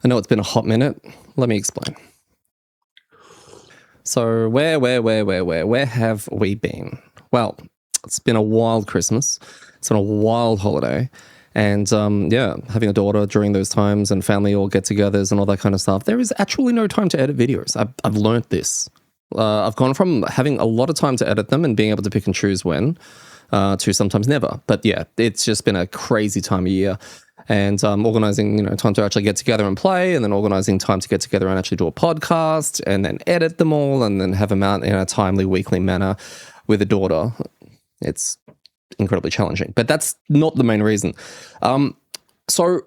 I know it's been a hot minute. Let me explain. So where have we been? Well, it's been a wild Christmas. It's been a wild holiday. And having a daughter during those times and family all get-togethers and all that kind of stuff, there is actually no time to edit videos. I've learned this. I've gone from having a lot of time to edit them and being able to pick and choose when to sometimes never. But yeah, it's just been a crazy time of year. And organizing, time to actually get together and play, and then organizing time to get together and actually do a podcast, and then edit them all, and then have them out in a timely weekly manner with a daughter. It's incredibly challenging, but that's not the main reason. So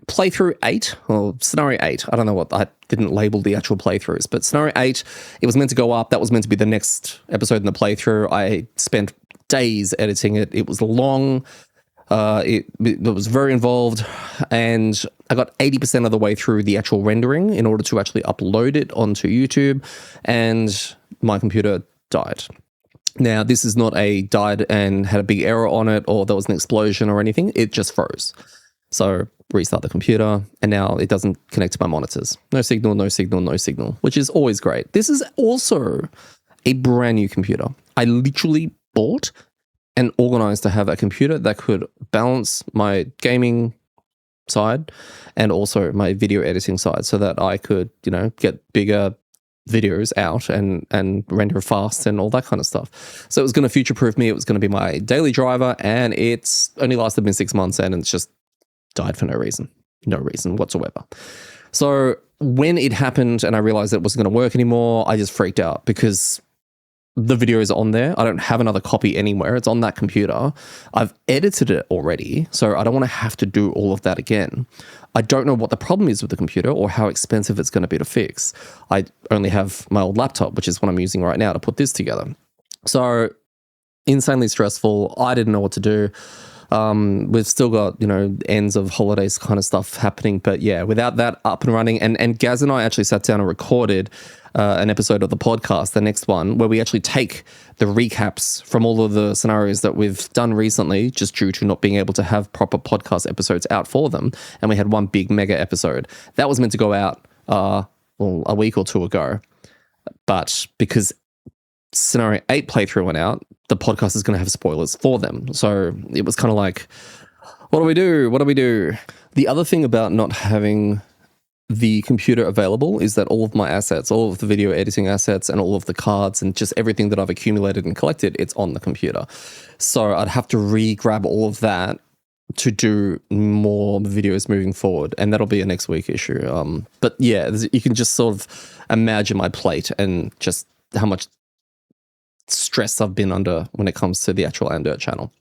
playthrough 8 or scenario 8, I don't know what, I didn't label the actual playthroughs, but scenario 8, it was meant to go up. That was meant to be the next episode in the playthrough. I spent days editing it. It was long. It was very involved, and I got 80% of the way through the actual rendering in order to actually upload it onto YouTube, and my computer died. Now, this is not a died and had a big error on it, or there was an explosion or anything. It just froze. So restart the computer, and now it doesn't connect to my monitors. No signal, which is always great. This is also a brand new computer. I literally bought and organized to have a computer that could balance my gaming side and also my video editing side, so that I could, get bigger videos out and render fast and all that kind of stuff. So it was going to future-proof me. It was going to be my daily driver, and it's only lasted me 6 months, and it's just died for no reason whatsoever. So when it happened and I realized it wasn't going to work anymore, I just freaked out, because the video is on there. I don't have another copy anywhere. It's on that computer. I've edited it already, so I don't want to have to do all of that again. I don't know what the problem is with the computer or how expensive it's going to be to fix. I only have my old laptop, which is what I'm using right now to put this together. So insanely stressful. I didn't know what to do. We've still got, ends of holidays kind of stuff happening. But yeah, without that up and running, and Gaz and I actually sat down and recorded an episode of the podcast, the next one, where we actually take the recaps from all of the scenarios that we've done recently, just due to not being able to have proper podcast episodes out for them. And we had one big mega episode that was meant to go out a week or two ago. But because scenario 8 playthrough went out, the podcast is going to have spoilers for them. So it was kind of like, what do we do? The other thing about not having the computer available is that all of my assets, all of the video editing assets and all of the cards and just everything that I've accumulated and collected, it's on the computer. So I'd have to re-grab all of that to do more videos moving forward, and that'll be a next week issue. But yeah, you can just sort of imagine my plate and just how much stress I've been under when it comes to the actual amDirt channel.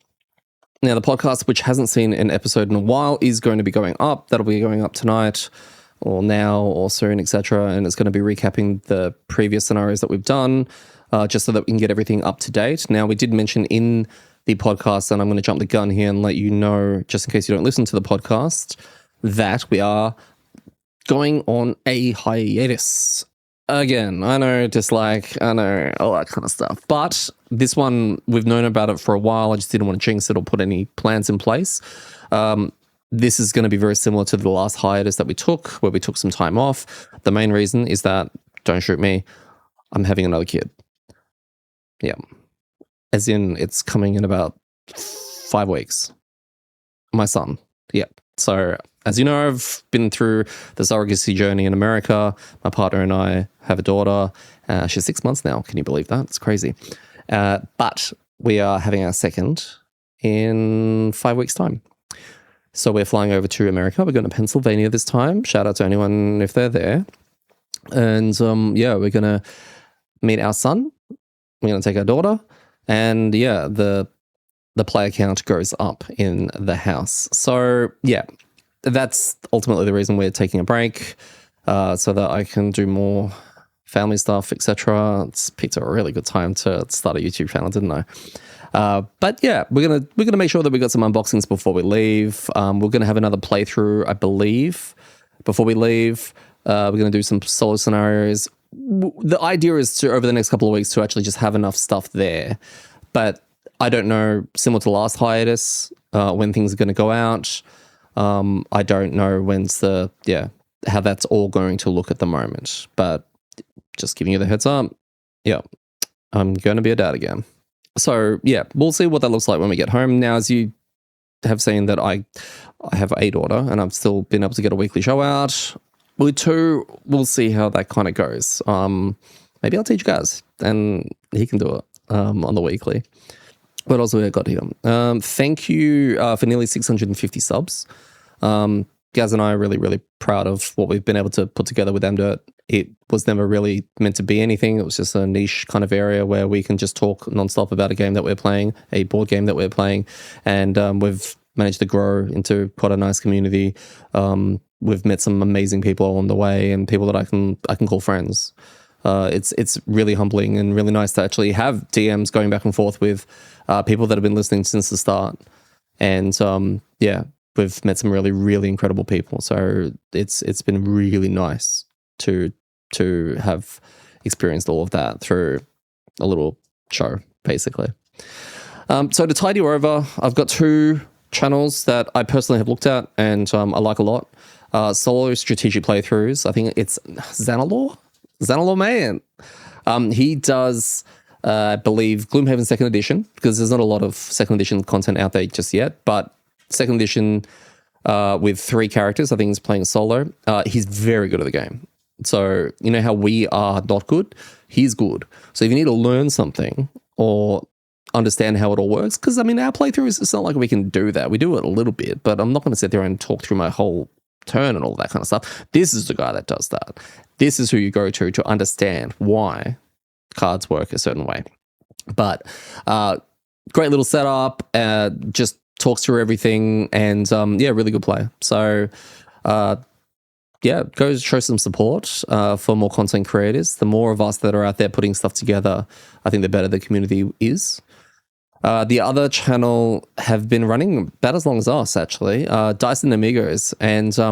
Now, the podcast, which hasn't seen an episode in a while, is going to be going up. That'll be going up tonight or now or soon, etc. And it's going to be recapping the previous scenarios that we've done, just so that we can get everything up to date. Now, we did mention in the podcast, and I'm going to jump the gun here and let you know, just in case you don't listen to the podcast, that we are going on a hiatus. Again, I know, dislike, I know, all that kind of stuff. But this one, we've known about it for a while. I just didn't want to jinx it or put any plans in place. This is going to be very similar to the last hiatus that we took, where we took some time off. The main reason is that, don't shoot me, I'm having another kid. Yeah. As in, it's coming in about 5 weeks. My son. Yeah. So, as you know, I've been through the surrogacy journey in America. My partner and I have a daughter. She's 6 months now. Can you believe that? It's crazy. But we are having our second in 5 weeks' time. So we're flying over to America. We're going to Pennsylvania this time. Shout out to anyone if they're there. And we're going to meet our son. We're going to take our daughter. And yeah, the player count goes up in the house. So yeah, that's ultimately the reason we're taking a break, so that I can do more family stuff, etc. It's picked a really good time to start a YouTube channel, didn't I? But yeah, we're gonna make sure that we got some unboxings before we leave. We're gonna have another playthrough, I believe, before we leave. We're gonna do some solo scenarios. The idea is to, over the next couple of weeks, to actually just have enough stuff there. But I don't know, similar to last hiatus, when things are going to go out. I don't know how that's all going to look at the moment, but just giving you the heads up. Yeah, I'm going to be a dad again. So yeah, we'll see what that looks like when we get home. Now, as you have seen that I have a daughter and I've still been able to get a weekly show out. With 2, we'll see how that kind of goes. Maybe I'll teach Gaz and he can do it on the weekly. What else have we got here? Thank you for nearly 650 subs. Gaz and I are really, really proud of what we've been able to put together with amDirt. It was never really meant to be anything. It was just a niche kind of area where we can just talk nonstop about a game that we're playing, a board game that we're playing. And we've managed to grow into quite a nice community. We've met some amazing people along the way and people that I can call friends. It's really humbling and really nice to actually have DMs going back and forth with people that have been listening since the start. And we've met some really, really incredible people. So it's been really nice to have experienced all of that through a little show, basically. So to tide you over, I've got 2 channels that I personally have looked at and I like a lot. Solo strategic playthroughs. I think it's Xanalor Man. He does, I believe, Gloomhaven 2nd Edition, because there's not a lot of 2nd Edition content out there just yet, but 2nd Edition with 3 characters. I think he's playing solo. He's very good at the game. So you know how we are not good? He's good. So if you need to learn something or understand how it all works, because I mean our playthroughs, it's not like we can do that. We do it a little bit, but I'm not going to sit there and talk through my whole turn and all that kind of stuff. This is the guy that does that. This is who you go to understand why cards work a certain way. But great little setup, just talks through everything, and really good play. So go show some support for more content creators. The more of us that are out there putting stuff together, I think the better the community is. The other channel have been running about as long as us, actually, Dice and Amigos. And I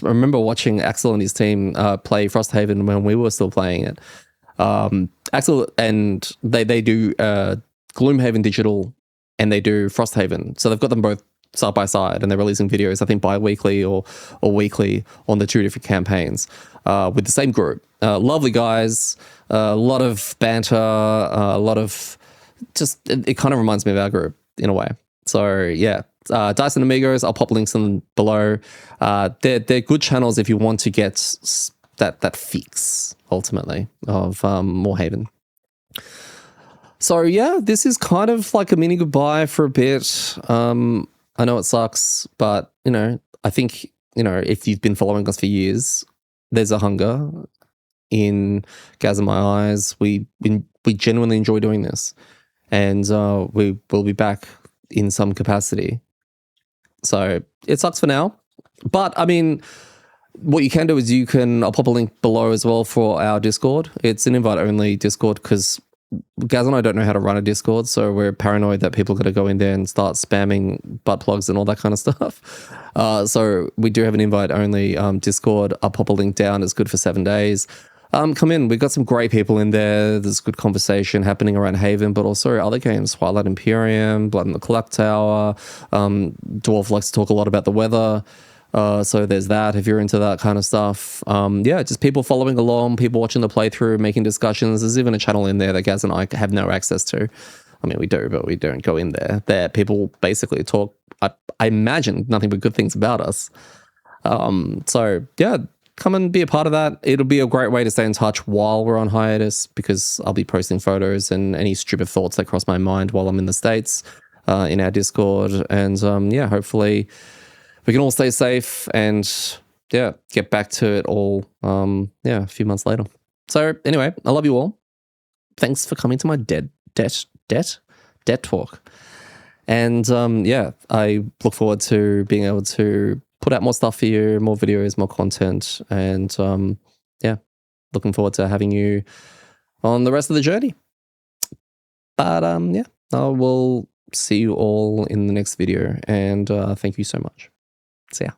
remember watching Axel and his team play Frosthaven when we were still playing it. Axel and they do Gloomhaven Digital and they do Frosthaven. So they've got them both side by side and they're releasing videos, I think bi-weekly or weekly on the 2 different campaigns with the same group. Lovely guys, a lot of banter, a lot of just, it kind of reminds me of our group in a way. So yeah, Dice and Amigos, I'll pop links in them below. They're good channels if you want to get that fix ultimately of Moorhaven. So yeah, this is kind of like a mini goodbye for a bit. I know it sucks, but I think if you've been following us for years, there's a hunger in Gaz and my eyes. We genuinely enjoy doing this, and we will be back in some capacity. So it sucks for now, but I mean, what you can do is I'll pop a link below as well for our Discord. It's an invite-only Discord because Gaz and I don't know how to run a Discord, so we're paranoid that people are going to go in there and start spamming butt plugs and all that kind of stuff. So we do have an invite-only Discord. I'll pop a link down. It's good for 7 days. Come in. We've got some great people in there. There's good conversation happening around Haven, but also other games, Twilight Imperium, Blood in the Clock Tower. Dwarf likes to talk a lot about the weather. So there's that if you're into that kind of stuff. Just people following along, people watching the playthrough, making discussions. There's even a channel in there that Gaz and I have no access to. I mean, we do, but we don't go in there. There, people basically talk, I imagine, nothing but good things about us. So yeah, come and be a part of that. It'll be a great way to stay in touch while we're on hiatus, because I'll be posting photos and any stupid thoughts that cross my mind while I'm in the States in our Discord. And hopefully we can all stay safe and get back to it all a few months later. So anyway, I love you all. Thanks for coming to my debt talk. And I look forward to being able to put out more stuff for you, more videos, more content, and looking forward to having you on the rest of the journey. But I will see you all in the next video, and thank you so much. See ya.